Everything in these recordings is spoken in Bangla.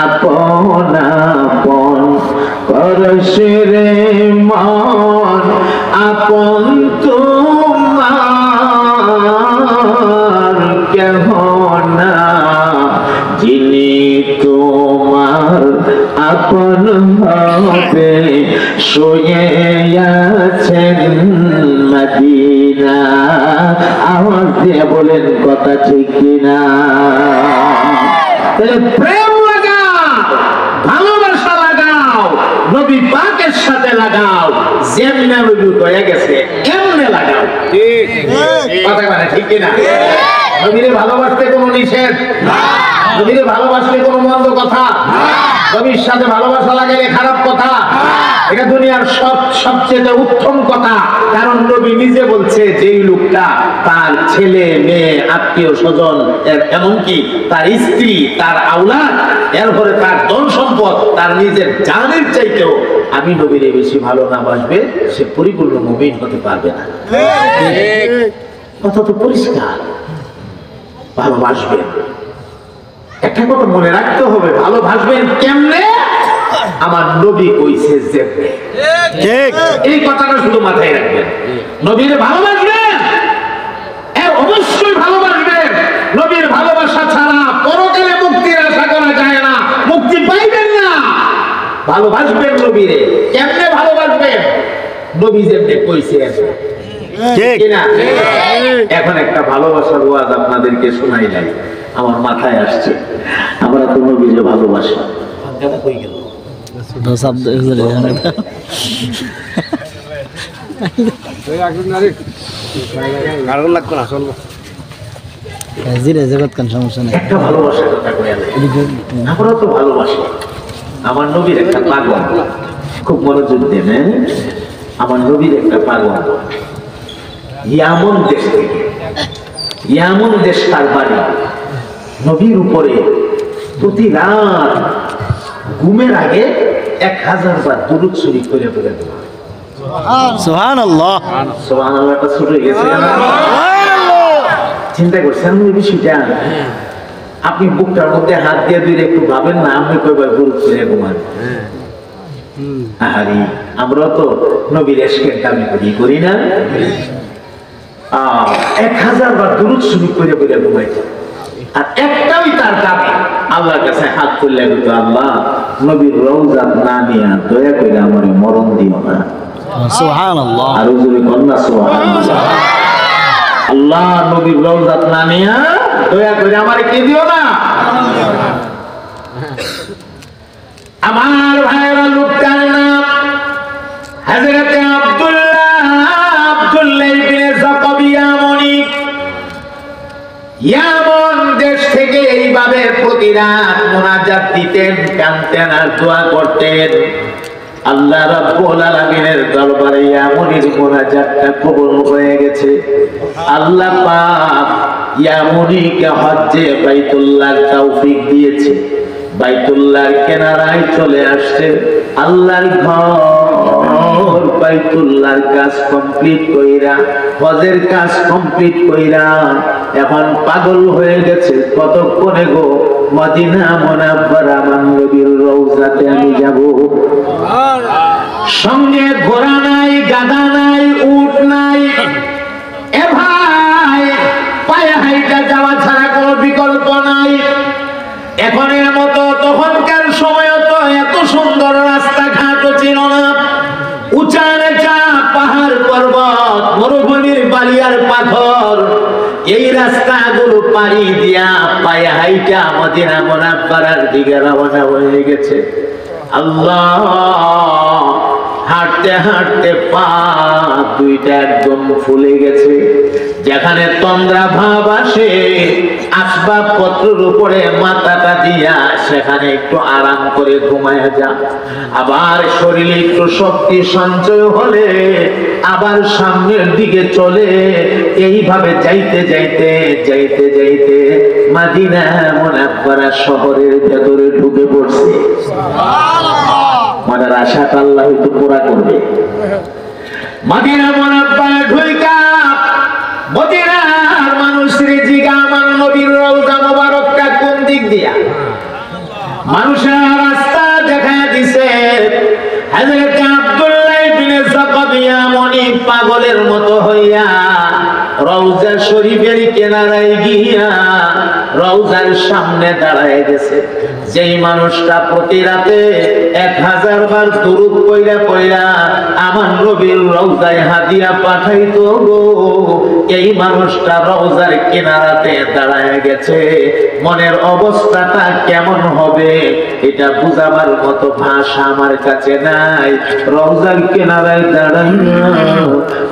আপন আপন করছে রে মন আপন তোমার কেহ না যিনি তোমার আপন হবে শুয়ে আছেন মদিনা। আওয়াজ দিয়ে বলেন কথা ঠিক কিনা? প্রেম লাগাও, ভালোবাসা লাগাও, নবী পাকের সাথে লাগাও, যেমনে নবী হয়ে গেছে এমনে লাগাও। ঠিক কথা মানে ঠিক কিনা? নবীরে ভালোবাসতে কোনো নিষেধ না, নবীরে ভালোবাসলে কোনো মন্দ কথা না, নবীর সাথে ভালোবাসা লাগালে খারাপ কথা, এটা দুনিয়ার সবচেয়ে উত্তম কথা। কারণ নবী নিজে বলছে যেই লোকটা তার ছেলে মেয়ে আত্মীয় স্বজন এমনকি তার স্ত্রী তার আওলাদ এরপরে তার ধন সম্পদ তার নিজের জানের চাইতেও আমি নবীরে বেশি ভালো না বাসবে সে পরিপূর্ণ মুমিন হতে পারবে না। কথা তো পরিষ্কার। ভালোবাসবেন, একটা কথা মনে রাখতে হবে, ভালোবাসবেন কেমনে? আমার নবী কইছে যেমনে। এই কথাটা শুধু মাথায় রাখবেন। নবীর ভালোবাসবেন, অবশ্যই ভালোবাসবেন। নবীর ভালোবাসা ছাড়া পরকালে মুক্তির আশা করা যায় না, মুক্তি পাইবেন না। ভালোবাসবেন নবীরে, কেমনে ভালোবাসবেন? নবী যেমনে কইছে এখন একটা ভালোবাসার ওয়াজ আপনাদেরকে শোনাই নাই, আমার মাথায় আসছে। আমরা তো নবীরে ভালোবাসি। কই গেল আমরা তো ভালোবাসি। আমার নবীর একটা পাগল, খুব মনোযোগ দেন, আমার নবীর একটা পাগল ইয়ামন দেশ থেকে, ইয়ামন দেশ তার বাড়ি। নবীর উপরে প্রতি রাত ঘুমের আগে 1000 বার দুরূদ শরীফ করে পড়ে দেওয়া। সুবহানাল্লাহ, সুবহানাল্লাহটা ছোট হয়ে গেছে। চিন্তা করছেন এই বিষয়টা? আপনি বুকটার মধ্যে হাত দিয়ে ধরে একটু ভাবেন না, আপনি কয়বার দুরূদ করে ঘুমান। আহারি, আমরা তো নবীর ইশকের দাবি করি না? 1000 বার দুরূদ শরীফ করে পড়ে ঘুমাইতো। আর একটাই তার দাবি, আল্লাহর কাছে হাত তুললে বলতো, আল্লাহ নবীর রওজা না নিয়া দয়া করে আমারে মরণ দিও না। সুবহানাল্লাহ, আর জোরে কন্যা সুবহানাল্লাহ। আল্লাহ নবীর রওজা না নিয়া দয়া করে আমারে কি দিও না। আমার ভাইরা লোকটার নাম হযরতে আব্দুল্লাহ ইবনে যাকাবিয়া মনি। ইয়ামন দেশ থেকে এইভাবে প্রতি রাত মুনাজাত দিতেন, কাঁদতেন আর দোয়া করতেন। আল্লাহ রাব্বুল আলামিনের দরবারে ইয়ামনির মুনাজাতটা কবুল হয়ে গেছে। আল্লাহ পাক ইয়ামনিকে হজ্জে বাইতুল্লাহর তৌফিক দিয়েছে। বাইতুল্লাহর কিনারায় চলে আসছে। আল্লাহর ঘর বাইতুল্লাহর কাজ কমপ্লিট কইরা, হজের কাজ কমপ্লিট কইরা এখন পাগল হয়ে গেছে। কতক্ষণে গো মদিনা মুনাওয়ারা আমার নবীর রওজাতে আমি যাব। সঙ্গে ঘোড়া নাই, গাধা নাই, উট নাই, এ ভাই পায়ে হাইটা যাওয়া ছাড়া কোনো বিকল্প নাই। এখনের মতো তখনকার সময় তো এত সুন্দর রাস্তাঘাটও ছিল না। উঁচা নেচা পাহাড় পর্বত, মরুভূমির বালি আর পাথর, এই রাস্তাগুলো পাড়ি দিয়া পায়ে হাইটা মদিনা মুনাওয়ারার দিকে রওনা হয়ে গেছে। আল্লাহ হাঁটতে হাঁটতে পা দুইটা একদম ফুলে গেছে। যেখানে তন্দ্রা ভাব আসে, আসবাবপত্রের উপরে মাথাটা দিয়া সেখানে একটু আরাম করে ঘুমায় যা। আবার শরীরে একটু শক্তি সঞ্চয় হলে আবার সামনের দিকে চলে। এইভাবে যাইতে যাইতে যাইতে যাইতে মদিনা মুনাওয়ারা শহরের ভেতরে ঢুকে পড়ছে। মনের আশাটা আল্লাহ হয়তো পুরা করবে। মদিনা মুনাওয়ারা ঢুইকা মদিনার মানুষের জিগা আমার নবীর রওজা মোবারকটা কোন মানুষের রাস্তা দেখা দিছে। হযরত আব্দুল্লাহ ইবনে যাকারিয়া মনি পাগলের মতো হইয়া রওজা শরীফের কিনারায় গিয়া রওজার সামনে দাঁড়ায় গেছে। যেই মানুষটা প্রতি রাতে 1000 বার দুরূদ পড়া পড়া আমার নবীর রওজায় হাদিয়া পাঠাইতো গো, এই মানুষটা রওজার কিনারাতে দাঁড়ায় গেছে। মনের অবস্থাটা কেমন হবে এটা বুঝাবার মতো ভাষা আমার কাছে নাই। রওজার কিনারায় দাঁড়াইয়া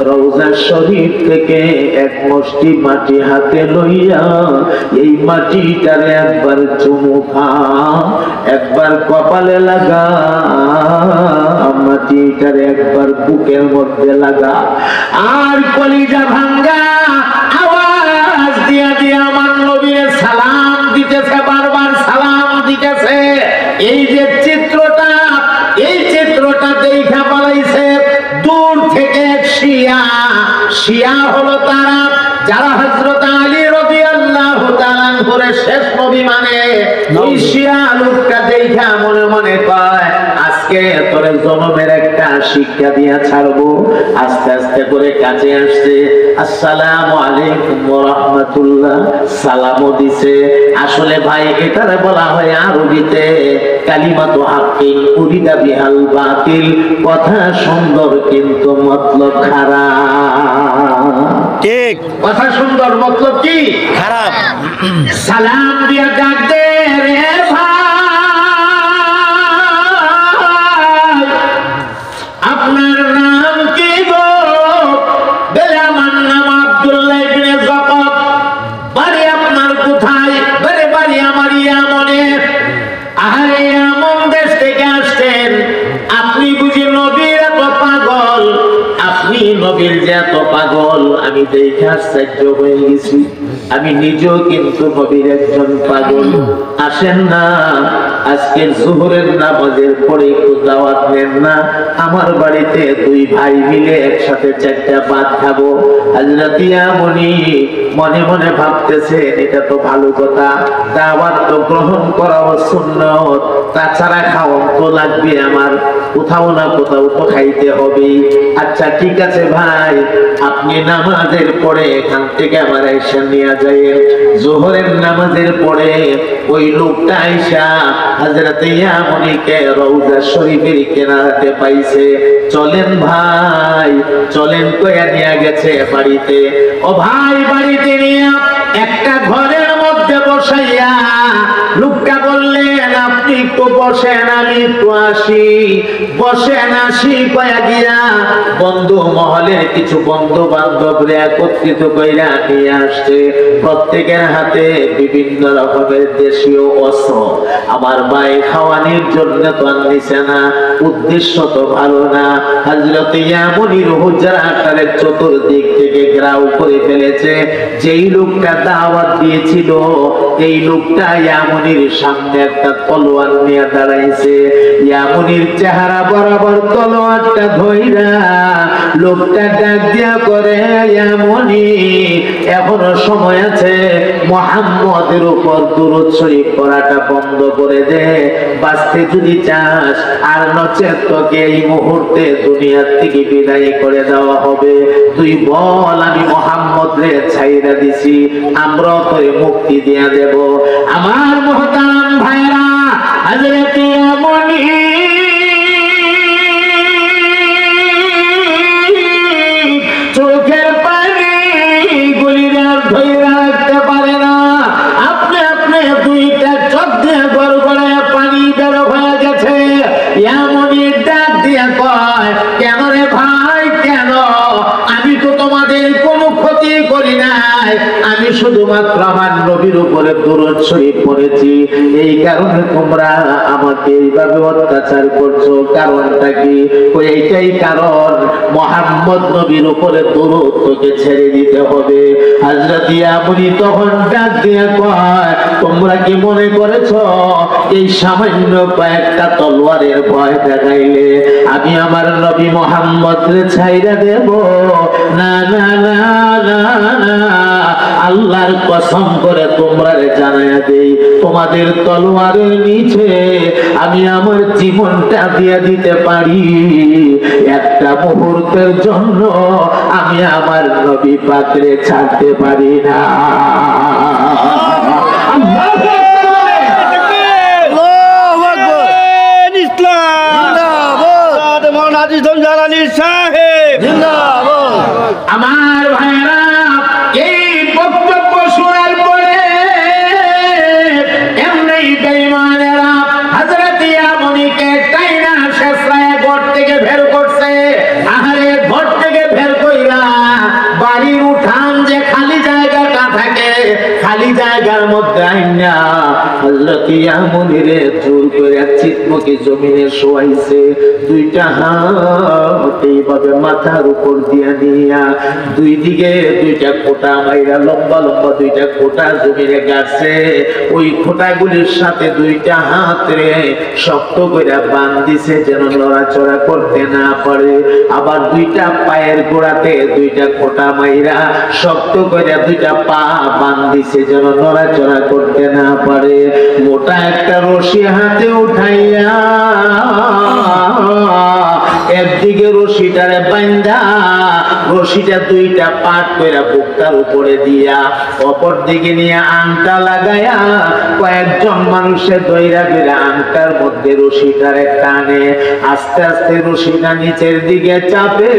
রওজা শরীফ থেকে এক মুষ্টি মাটি হাতে লইয়া এই মাটিটারে একবার চুমু খা, একবার কপালে লাগা, মাটিটারে একবার বুকের মধ্যে লাগা, আর কলিজা ভাঙ্গা আওয়াজ দিয়া দিয়া আমার নবীর সালাম দিতেছে, বারবার সালাম দিতেছে। এই যে চিত্রটা, এই চিত্রটা দেখা পালাইছে দূর থেকে শিয়া। শিয়া হলো তারা যারা হযরত আলী রাদিয়াল্লাহু তাআলা আনহুর শেষ নবী মানে। এই শিয়া লোকটা দেখা মনে মনে কয় আজকে তোরে জনমের একটা শিক্ষা দিয়া ছাড়বো। আস্তে আস্তে করে কাছে আসছে, আসসালামু আলাইকুম ওয়া রাহমাতুল্লাহ, সালামও দিছে। আসলে ভাই এটারে বলা হয় আরবিতে কালিমাতু হাক্কিন উরিদা বিহাল বাতিল, কথা সুন্দর কিন্তু মতলব খারাপ। ঠিক কথা সুন্দর মতলব কি খারাপ। সালাম দিয়া ডাক দে রে ভাই, আপনার নাম কি গো? বলে আমার নাম আব্দুল্লাহ ইবনে যাকাব। বাড়ি আপনার কোথায়? বলে বাড়ি আমার ইয়ামনে। আরে ইয়ামন দেশ থেকে আসছেন, আপনি বুঝি নবীর এত পাগল? আপনি নবীর যে এত পাগল আমি দেখে আশ্চর্য হয়ে গেছি। আমি নিজেও কিন্তু নবীর একজন পাগল। আসেন না আজকে জোহরের নামাজের পরে একটু দাওয়াত নেন না, আমার বাড়িতে দুই ভাই মিলে একসাথে 4টা ভাত খাবো। হযরত ইয়ামনি মনে মনে ভাবতেছেন এটা তো ভালো কথা, দাওয়াত তো গ্রহণ করা সুন্নাত, তাছাড়া খাওয়া তো লাগবে আমার, কোথাও না কোথাও তো খাইতে হবে। আচ্ছা ঠিক আছে ভাই, আপনি নামাজের পরে এখান থেকে আমার আয়েশা নিয়ে যায়েন। জোহরের নামাজের পরে ওই লোকটা আয়েশা হযরত ইয়ামনিকে রওজা শরীফের কিনারাতে পাইছে। চলেন ভাই চলেন, কইয়া নিয়ে গেছে বাড়িতে। ও ভাই বাড়িতে নিয়ে একটা ঘরের মধ্যে বসাইয়া লোকটা বললেন আপনি একটু বসেন, আমি একটু আসি। বসেন আসি কয়া গিয়া বন্ধু মহলের কিছু বন্ধু বান্ধবরা একত্রিত কইরা নিয়ে আসছে। প্রত্যেকের হাতে বিভিন্ন রকমের দেশীয় অস্ত্র। আমার ভাই খাওয়ানির জন্য তো আনছে না, উদ্দেশ্য তো ভালো না। হযরত ইয়ামনির হুজরাটারে চতুর্দিক থেকে ঘেরাও করে ফেলেছে। যেই লোকটা দাওয়াত দিয়েছিল এই লোকটা ইয়ামনির সামনে একটা তলোয়ার নিয়ে দাঁড়াইছে। ইয়ামনির চেহারা বরাবর তলোয়ারটা ধইরা লোকটা ডাক দিয়া করে, ইয়ামনি এখনো সময় আছে, মুহাম্মদের উপর দুরূদ শরীফ পড়াটা বন্ধ করে দে, বাঁচতে যদি চাস, আর নচেত তোকে এই মুহূর্তে দুনিয়ার থেকে বিদায় করে দেওয়া হবে। তুই বল আমি মুহাম্মদ রে ছাইরা দিছি, আমরা তোরে মুক্তি দিয়া দেব। আমার মুহতারাম ভাইরা, হযরত ইয়ামনি চোখের পানি গুলিরা ধইরা রাখতে পারে না। আপনি আপনি দুইটা চোখ দিয়ে গড়গড়ায় পানি বের হয়ে গেছে। ইয়ামনি ডাক দিয়া কয়, কেন রে ভাই কেন? আমি তো তোমাদের কোনো ক্ষতি করি নাই, আমি শুধুমাত্র আমার নবীর উপরে দুরূদ শরীফ পড়েছি, এই কারণে তোমরা আমাকে এইভাবে অত্যাচার করছো। কারণটা কি? এইটাই কারণ, মুহাম্মদ নবীর উপরে দুরূদ তোকে ছেড়ে দিতে হবে। হযরত ইয়ামনি তখন ডাক দিয়া কয়, তোমরা কি মনে করেছো এই সামান্য কয়েকটা তলোয়ারের ভয় দেখাইলে আমি আমার নবী মুহাম্মদকে ছাইরা দেব? না না না না না, আল্লাহর কসম করে তোমরা জানায়া দেই, তোমাদের তলোয়ারের নিচে আমি আমার জীবনটা দিয়ে দিতে পারি, একটা মুহূর্তের জন্য আমি আমার নবী পাকরে ছাড়তে পারি না। আমার ভাইরা এই বক্তব্য শোনার পরে এমনি বেঈমানেরা হযরত ইয়ামুনিকে টাইনা শেষরায় ঘর থেকে বের করছে। আহারে ঘর থেকে বের কইরা বাড়ির উঠান যে খালি জায়গাটা থাকে, খালি জায়গার মধ্যে আইনা হযরত ইয়ামুনিরে জোর করে চিৎমুখী জমিনে শোয়াইছে। দুইটা হাত এইভাবে মাথার উপর দিয়া নিয়া দুই দিকে দুইটা খোঁটা মাইরা লম্বা লম্বা দুইটা খোঁটা জমিনে গাড়ছে। ওই খোঁটাগুলির সাথে দুইটা হাত রে শক্ত করে বাঁধ দিছে যেন নড়াচড়া করতে না পারে। আবার দুইটা পায়ের গোড়াতে দুইটা খোঁটা মাইরা শক্ত করে দুইটা পা বাঁধ দিছে যেন নড়াচড়া করতে না পারে। মোটা একটা রশি হাতে উঠাইয়া একদিকে রশিটারে বাইন্ধা রশিটা দুইটা পাট কইরা বুকটার উপরে দিয়া অপর দিকে নিয়ে আংটা লাগায়া কয়েকজন মানুষের দইরা ধরে আংটার মধ্যে রশিটারে টানে। আস্তে আস্তে রশিটা নিচের দিকে চাপে।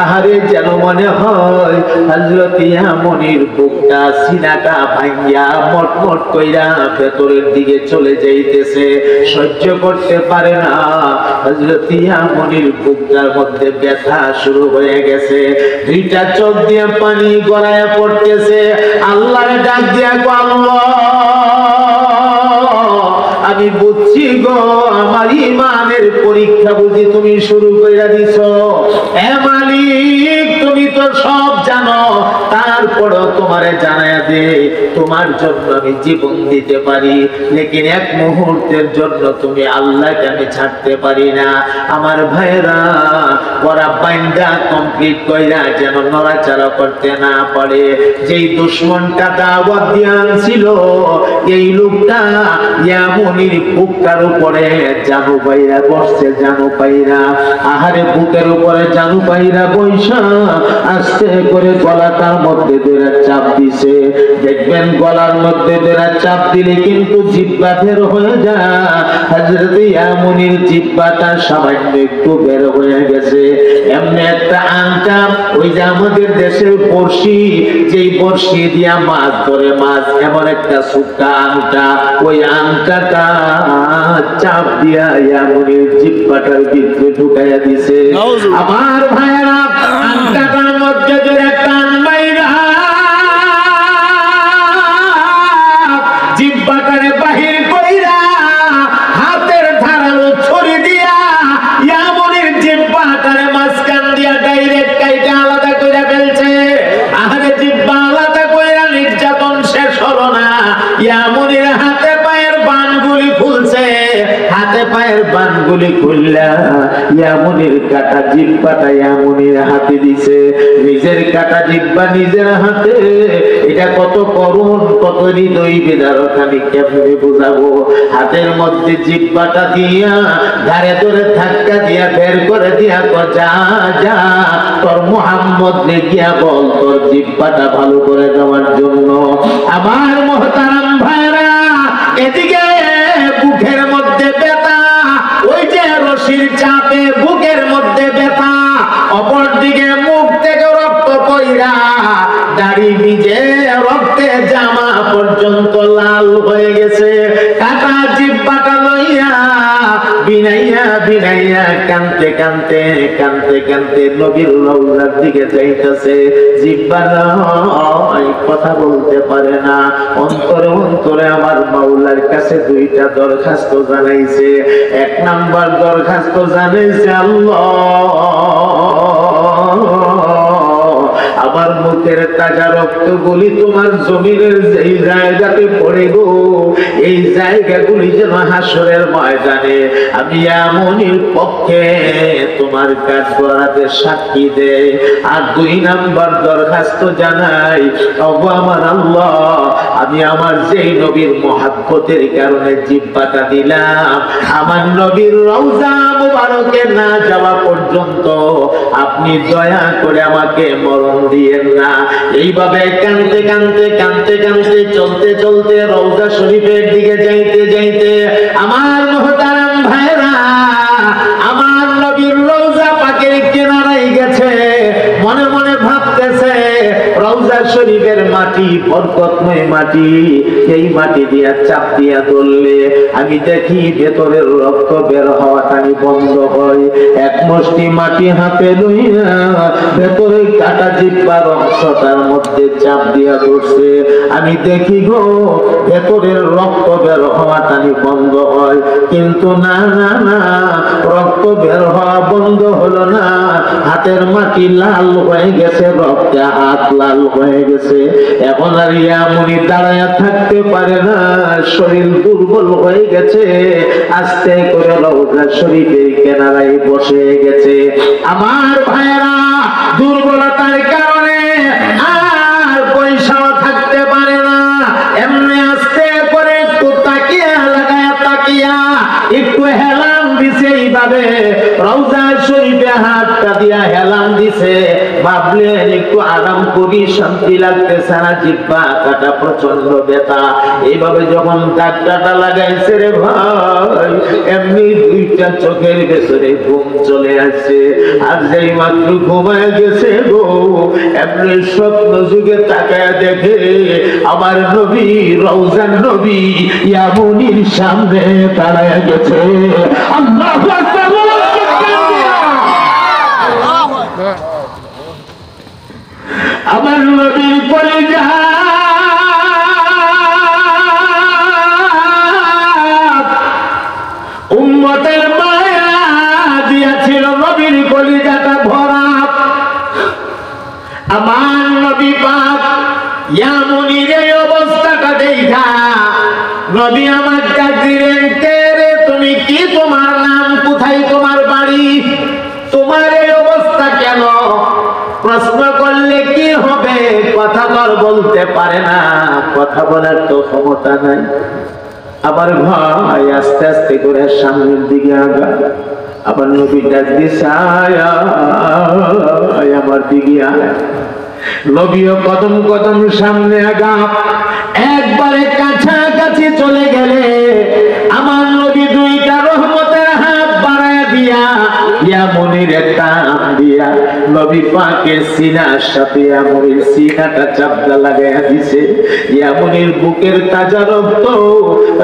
আহারে যেন মনে হয় হযরত ইয়ামুনির বুকটা সিনাটা ভাঙ্গিয়া মটমট কইরা ভেতরের দিকে চলে যাইতেছে। সহ্য করতে পারে না, হযরত ইয়ামুনির বুকটার মধ্যে ব্যথা শুরু হয়ে গেছে। দুইটা চোখ দিয়ে পানি গড়ায় পড়তেছে। আল্লাহর ডাক দিয়া গো আল্লাহ, আমি বুঝছি গো আমার ইমানের পরীক্ষা বুঝি তুমি শুরু কইরা দিছো। এ মালিক, তুমি তো সব জানো, তারপরও তোমারে জানায়া দে তোমার জন্য আমি জীবন দিতে পারি, লেকিন এক মুহূর্তের জন্য তুমি আল্লাহকে আমি ছাড়তে পারি না। আমার ভাইরা ওরা বাইন্দা কমপ্লিট কইরা যেন নড়াচড়া করতে না পারে। যেই দুশমনটা দাওয়াত দিয়ে আনছিল এই লোকটা ইয়ামুনির বুকটার উপরে জানু পাইরা বসছে। জানু পাইরা আহারে বুকের উপরে জানু পাইরা বৈশা আস্তে করে গলাটার মধ্যে ধরে চাপ দিছে। দেখবেন গলার মধ্যে ধরে চাপ দিলে কিন্তু জিহ্বা বের হয়ে যায়। হযরত ইয়ামুনির জিহ্বাটা সামান্য একটু বের হয়ে গেছে। এমনি একটা আংটা, ওই যে আমাদের দেশের বড়শি, যেই বড়শি দিয়া মাছ ধরে মাছ, এমন একটা সুট্টা আংটা, ওই আংটাটা চাপ দিয়া ইয়ামুনির জিহ্বাটার ভিতরে ঢুকাইয়া দিছে। আমার ভাইয়েরা আংটাটার মধ্যে ধরে টান মাইরা জিহ্বাটারে বাহির কইরা হাতের ধারালো ছুরি দিয়া ইয়ামুনির জিহ্বাটারে মাঝখান দিয়া ডাইরেক্ট কাইটা আলাদা কইরা ফেলছে। আহারে জিহ্বা আলাদা কইরা নির্যাতন শেষ হলো না। ইয়ামুনির হাতে পায়ের বানগুলি খুলছে। হাতে পায়ের বানগুলি খুললা ইয়ামুনির কাটা জিহ্বাটা ইয়ামুনির হাতে দিছে। নিজের কাটা জিহ্বা নিজের হাতে, এটা কত করুণ, কত হৃদয় বিদারক, আমি কেমনে বুঝাবো। হাতের মধ্যে জিহ্বাটা দিয়া ধারে ধরে ধাক্কা দিয়া বের করে দিয়া যা যা তোর মুহাম্মদ রে গিয়া বল তোর জিহ্বাটা ভালো করে দেওয়ার জন্য। আমার মুহতারাম ভাইরা, এদিকে বুকের মধ্যে ব্যথা, ওই যে রশির চাপে বুকের মধ্যে ব্যথা, অপর দিকে মুখ থেকে রক্ত পইরা দাড়ি ভিজে রক্তে জামা পর্যন্ত লাল হয়ে গেছে। কাটা জিহ্বাটা লইয়া বিনাইয়া বিনাইয়া কানতে কানতে কানতে কানতে নবীর রওজার দিকে যাইতেছে। জিহ্বা নয়, কথা বলতে পারে না। অন্তরে অন্তরে আমার মাওলার কাছে দুইটা দরখাস্ত জানাইছে। এক নাম্বার দরখাস্ত জানাইছে, আল্লাহ আমার মুখের তাজা রক্তগুলি তোমার জমিনের যেই জায়গাতে পড়ে গো, এই জায়গাগুলি যেন হাসরের ময়দানে আমি এমনই পক্ষে তোমার কাজ করাতে সাক্ষী দেয়। আর 2 নাম্বার দরখাস্ত জানাই, ওগো আমার আল্লাহ, আমি আমার যেই নবীর মহাব্বতের কারণে জিহ্বাটা দিলাম, আমার নবীর রওজা মুবারকে না যাওয়া পর্যন্ত আপনি দয়া করে আমাকে মরণ দিয়েন না। এইভাবে কাঁদতে কাঁদতে কাঁদতে কাঁদতে চলতে চলতে রওজা শরীফের দিকে যাইতে যাইতে আমার মুহতারাম ভাইরা, আমার নবীর রওজা পাকের কিনারায় গেছে, মনে মনে ভাবতেছে রওজা শরীফের মাটি বরকতময় মাটি, এই মাটি দিয়া চাপ দিয়া ধরলে আমি দেখি ভেতরের রক্ত বের হওয়াটানি বন্ধ হয়। এক মুষ্টি মাটি হাতে লইয়া ভেতরে কাটা জিহ্বার অংশটার মধ্যে চাপ দিয়া ধরছে, আমি দেখি গো ভেতরের রক্ত বের হওয়াটানি বন্ধ হয়। কিন্তু না না না, রক্ত বের হওয়া বন্ধ হলো না, হাতের মাটি লাল হয়ে গেছে, রক্তে হাত লাল হয়ে গেছে। এখন আর ইয়ামুনি দাঁড়ায় থাকতে পারে না, শরীর দুর্বল হয়ে গেছে, আস্তে করে রওজা শরীফের কিনারায় বসে গেছে। আমার ভাইরা দুর্বলতার কারণে আর পয়সাও থাকতে পারে না, এমনি আস্তে করে একটু তাকিয়া লাগায়া তাকিয়া একটু হেলান দিছে, এইভাবে রওজা শরীফে হাতটা দিয়া হেলান দিছে, ভাবলেন একটু আরাম করি, শান্তি লাগতেছে না, জিহ্বা কাটা প্রচন্ড ব্যথা। এইভাবে যখন ডাক্তারটা লাগাইছে রে ভাই, এমনি 2টা চোখের ভেতরে ঘুম চলে আসছে। আর যেই মাত্র ঘুমায় গেছে গো, এমনি স্বপ্ন যুগে তাকায় দেখে আমার নবী, রওজার নবী ইয়ামুনির সামনে দাঁড়ায় গেছে। আল্লাহু আকবার। আমার নবীর কলিজা উম্মতের মায়া দিয়েছিল, নবীর কলিজাটা ভরা। আমার নবী পাক ইয়ামুনির এই অবস্থাটা দেখা নবী আমার ডাক দিলেন, কে রে তুমি? কি তোমার নাম? কোথায় তোমার বাড়ি? তোমার এই অবস্থা কেন? প্রশ্ন করলে কি হবে? কথা বল বলতে পারে না, কথা বলার তো ক্ষমতা নাই। আবার ভাই আস্তে আস্তে করে সামনের দিকে আগা, আবার নবী ডাক দিছে, আমার দিকে আয়। নবীও কদম কদম সামনে আগা, একবারে কাছাকাছি চলে গেলে আমার নবী 2টা রহমতের হাত বাড়ায় দিয়া ইয়ামুনির টান দিয়া নবী পাকের সিনার সাথে ইয়ামুনির সিনাটা চাপটা লাগাইয়া দিছে। ইয়ামুনির বুকের তাজা রক্ত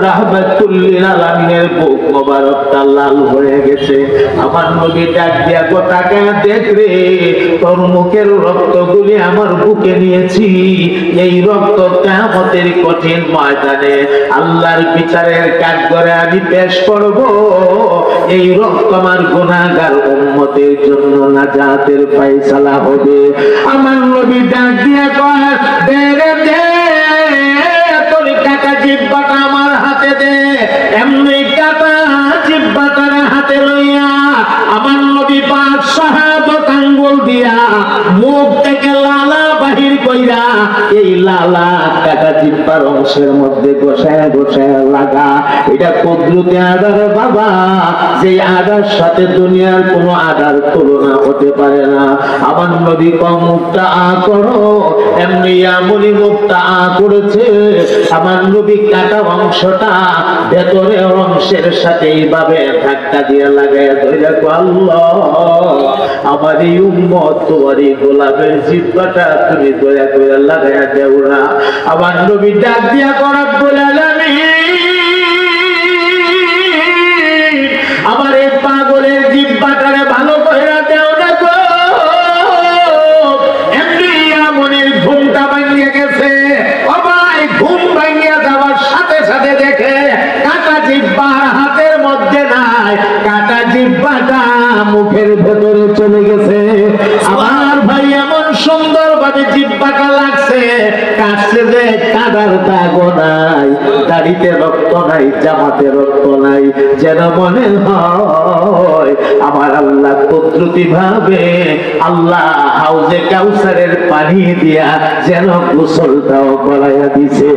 রাহমাতুল লিল আলামিনের বুক মোবারকটা লাল হয়ে গেছে। আমার নবী ডাক দিয়া গোটাকে দেখ রে, তোর মুখের রক্তগুলি আমার বুকে নিয়েছি, এই রক্ত কিয়ামতের কঠিন ময়দানে আল্লাহর বিচারের কাঠগড়ে আমি পেশ করব। এই রক্ত আমার গুনাহগার উম্মতের জন্য নাজাতের ফয়সালা হবে। আমার নবী ডাক দিয়া কয়, দে রে দে, তোর কাটা জিহ্বাটা আমার হাতে দে। এমনি কাটা জিহ্বাটার হাতে লইয়া আমার নবী পাক শাহাদাত আঙ্গুল দিয়া মুখ থেকে লালা বাহির কইরা এই লালা কাটা জিহ্বার অংশের মধ্যে গোছায় গোছায় লাগা। এটা কুদরতে আদার বাবা, যে আদার সাথে দুনিয়ার কোনো আদার তুলনা হতে পারে না। আমার নবী কম মুখটা আ করো, এমনি আমনি মুখটা আ করেছে। আমার নবী কাটা অংশটা ভেতরে অংশের সাথে এইভাবে ধাক্কা দিয়ে লাগায় ধরে, আল্লাহ আমার এই উম্মত তোমার এই গোলাপের জিহ্বাটা তুমি দয়া করে লাগাইয়া দেও না। আমার নবী ডাক দিয়া করাব বলে আমার এই পাগলের জিহ্বাটারে ভালো করে দেও না গো। এমনি আমনের ঘুমটা ভাঙিয়ে গেছে। সবাই ঘুম ভাঙিয়া যাওয়ার সাথে সাথে দেখে কাটা জিহ্বা হাতের মধ্যে নাই, কাটা জিহ্বাটা মুখের ভেতরে চলে গেছে। আমার ভাই এমন সুন্দর গাড়িতে রক্ত নাই, জামাতে রক্ত নাই, যেন মনে হয় আমার আল্লাহ কুদরতি ভাবে আল্লাহ হাউজে কাউসারের পানি দিয়া যেন গোসলটাও করাইয়া দিছে।